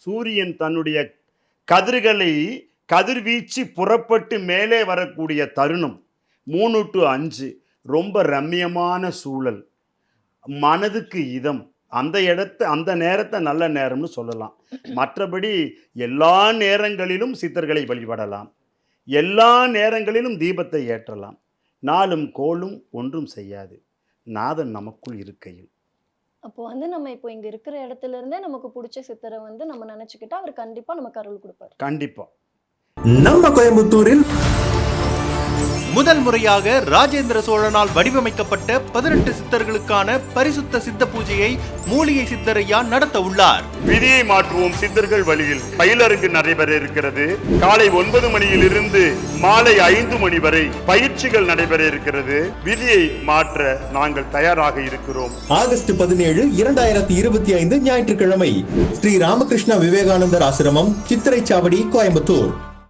சூரியன் தன்னுடைய கதிர்களை கதிர்வீச்சு புறப்பட்டு மேலே வரக்கூடிய தருணம் 3 to 5 ரொம்ப ரம்மியமான சூழல், மனதுக்கு இதம். அந்த நேரத்தை நல்ல நேரம்னு சொல்லலாம். மற்றபடி எல்லா நேரங்களிலும் சித்தர்களை வழிபடலாம், எல்லா நேரங்களிலும் தீபத்தை ஏற்றலாம். நாளும் கோளும் ஒன்றும் செய்யாது, நாதன் நமக்குள் இருக்கையில். அப்போ நம்ம இப்போ இங்க இருக்கிற இடத்துல இருந்தே நமக்கு பிடிச்ச சித்தரை நம்ம நினைச்சுக்கிட்டா அவர் கண்டிப்பா நமக்கு அருள் கொடுப்பார். கண்டிப்பா. நம்ம கோயம்புத்தூரில் முதல் முறையாக ராஜேந்திர சோழனால் வடிவமைக்கப்பட்ட 18 சித்தர்களுக்கான பரிசுத்த சித்த பூஜையை மூலிகை சித்தரையா நடத்த உள்ளார். விதியை மாற்றுவோம் சித்தர்கள் வழியில் பயிலரங்கு நடைபெற இருக்கிறது. காலை 9 மணியிலிருந்து மாலை 5 மணி வரை பயிற்சிகள் நடைபெற இருக்கிறது. விதியை மாற்ற நாங்கள் தயாராக இருக்கிறோம். ஆகஸ்ட் 17, 2025 ஞாயிற்றுக்கிழமை ஸ்ரீ ராமகிருஷ்ண விவேகானந்தர் ஆசிரமம், சித்திரைச்சாவடி, கோயம்புத்தூர்.